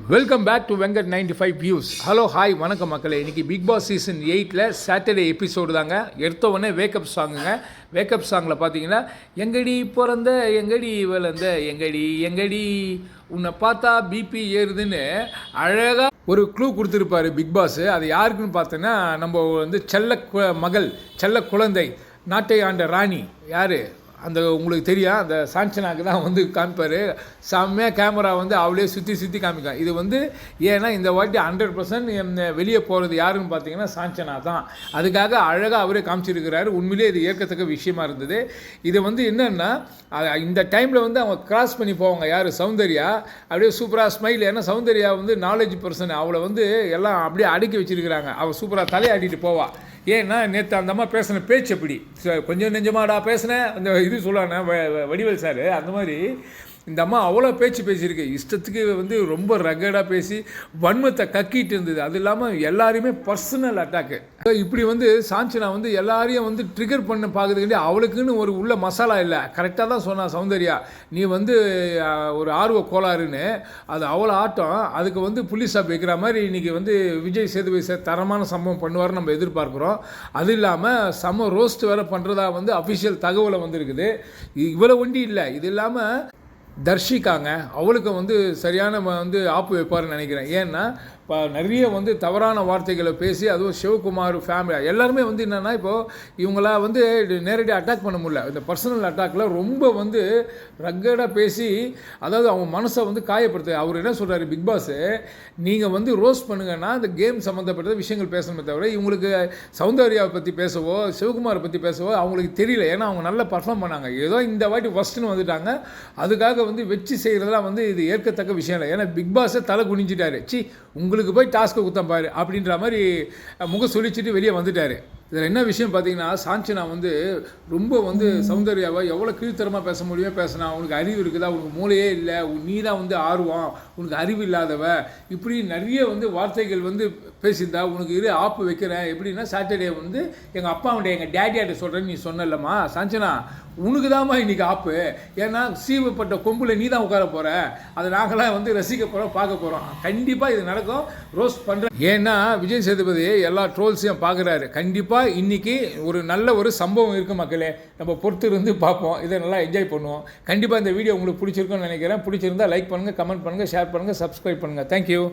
Welcome back to Venkat 95 views. Hello hi வணக்கம் மக்களே. இன்றைக்கி Bigg Boss season 8 Saturday episode தாங்க. எடுத்த உடனே வேக்கப் சாங்குங்க. வேக்கப் சாங்கில் பார்த்தீங்கன்னா எங்கடி பிறந்த எங்கடி வளர்ந்த எங்கடி எங்கடி உன்னை பார்த்தா பிபி ஏறுதுன்னு அழகாக ஒரு க்ளூ கொடுத்துருப்பாரு பிக் பாஸ். அது யாருக்குன்னு பார்த்தோன்னா நம்ம மகள் செல்ல குழந்தை நாட்டை ஆண்ட ராணி யார் அந்த உங்களுக்கு தெரியும், அந்த சாஞ்சனாக்கு தான் காமிப்பார். செம்மையாக கேமரா அவளே சுற்றி காமிக்கும். இது ஏன்னா இந்த வாட்டி 100% வெளியே போகிறது யாருன்னு பார்த்தீங்கன்னா சாஞ்சனா தான். அதுக்காக அழகாக அவரே காமிச்சிருக்கிறாரு. உண்மையிலே இது ஏற்கத்தக்க விஷயமா இருந்தது. இது என்னென்னா இந்த டைமில் அவங்க கிராஸ் பண்ணி போவாங்க. யார் சௌந்தர்யா அப்படியே சூப்பராக ஸ்மைல். ஏன்னா சௌந்தர்யா நாலேஜ் பர்சன். அவளை எல்லாம் அப்படியே அடுக்கி வச்சிருக்கிறாங்க. அவள் சூப்பராக தலையாடிட்டு போவாள். ஏன்னா நேற்று அந்த அம்மா பேசின பேச்சு எப்படி கொஞ்சம் நெஞ்சமாடா பேசினேன் அந்த இது சொல்லானே வடிவேல் சார். அந்த மாதிரி இந்த அம்மா அவ்வளோ பேச்சு பேசியிருக்கு. இஷ்டத்துக்கு ரொம்ப ரகடாக பேசி வன்மத்தை கக்கிட்டு இருந்தது. அது இல்லாமல் எல்லாரையுமே பர்சனல் அட்டாக்கு. இப்படி சாஞ்சனா எல்லாரையும் ட்ரிகர் பண்ண பார்க்குறதுக்கு அவளுக்குன்னு ஒரு உள்ள மசாலா இல்லை. கரெக்டாக தான் சொன்னா சௌந்தர்யா. நீ ஒரு ஆர்வ கோளாறுன்னு அது அவ்வளோ ஆட்டம். அதுக்கு புலிசாப் வைக்கிற மாதிரி இன்றைக்கி விஜய் சேதுபதி தரமான சம்பவம் பண்ணுவார்னு நம்ம எதிர்பார்க்குறோம். அது இல்லாமல் செம்ம ரோஸ்ட் வேறு பண்ணுறதா அஃபிஷியல் தகவலை இருக்குது. இவ்வளோ ஒண்டி இல்லை. இது இல்லாமல் தர்ஷிக்காங்க அவளுக்கு சரியான ஆப்பு வைப்பார்னு நினைக்கிறேன். ஏன்னா இப்போ நிறைய தவறான வார்த்தைகளை பேசி அதுவும் சிவகுமார் ஃபேமிலி எல்லாருமே என்னென்னா இப்போது இவங்களா நேரடியாக அட்டாக் பண்ண முடியல. இந்த பர்சனல் அட்டாக்கில் ரொம்ப ரக்கடாக பேசி அதாவது அவங்க மனசை காயப்படுத்து. அவர் என்ன சொல்கிறாரு பிக் பாஸ், நீங்கள் ரோஸ்ட் பண்ணுங்கன்னா இந்த கேம் சம்மந்தப்பட்ட விஷயங்கள் பேசணுமே தவிர இவங்களுக்கு சௌந்தர்யாவை பற்றி பேசவோ சிவகுமாரை பற்றி பேசவோ அவங்களுக்கு தெரியல. ஏன்னா அவங்க நல்லா பர்ஃபார்ம் பண்ணாங்க. ஏதோ இந்த வாட்டி ஃபஸ்ட்டுன்னு வந்துட்டாங்க. அதுக்காக வச்சு செய்கிறதெல்லாம் இது ஏற்கத்தக்க விஷயம் இல்லை. ஏன்னா பிக் பாஸை தலை குனிஞ்சிட்டாரு. உங்களுக்கு போய் டாஸ்க்கை குத்தம் பாரு அப்படின்ற மாதிரி முகம் சொல்லிச்சுட்டு வெளியே வந்துட்டார். இதில் என்ன விஷயம் பார்த்தீங்கன்னா சாஞ்சனா ரொம்ப சௌந்தர்யாவை எவ்வளோ கீழ்த்தரமாக பேச முடியுமோ பேசினா. உனக்கு அறிவு இருக்குதா, உனக்கு மூளையே இல்லை, நீ தான் ஆர்வம், உனக்கு அறிவு இல்லாதவ, இப்படி நிறைய வார்த்தைகள் பேசியிருந்தா. உனக்கு ஆப்பு வைக்கிறேன் எப்படின்னா சாட்டர்டே எங்கள் அப்பாவுடைய எங்கள் டேடியாட்ட சொல்கிறேன்னு நீ சொன்னல்லம்மா சாஞ்சனா, உனக்கு தான்மா இன்றைக்கி ஆப்பு. ஏன்னா சீவப்பட்ட கொம்பில் நீ தான் உட்கார போகிற. அதை நாங்களாம் ரசிக்க போகிறோம், பார்க்க போகிறோம். கண்டிப்பாக இது நடக்கும். ரோஸ்ட் பண்ணுறேன். ஏன்னா விஜய் சேதுபதி எல்லா ட்ரோல்ஸையும் பார்க்குறாரு. கண்டிப்பாக இன்றைக்கி ஒரு நல்ல ஒரு சம்பவம் இருக்குது மக்களே. நம்ம பொறுத்து இருந்து பார்ப்போம். இதை நல்லா என்ஜாய் பண்ணுவோம். கண்டிப்பாக இந்த வீடியோ உங்களுக்கு பிடிச்சிருக்குன்னு நினைக்கிறேன். பிடிச்சிருந்தால் லைக் பண்ணுங்கள், கமெண்ட் பண்ணுங்கள், ஷேர் பண்ணுங்கள், சப்ஸ்கிரைப் பண்ணுங்கள். தேங்க்யூ.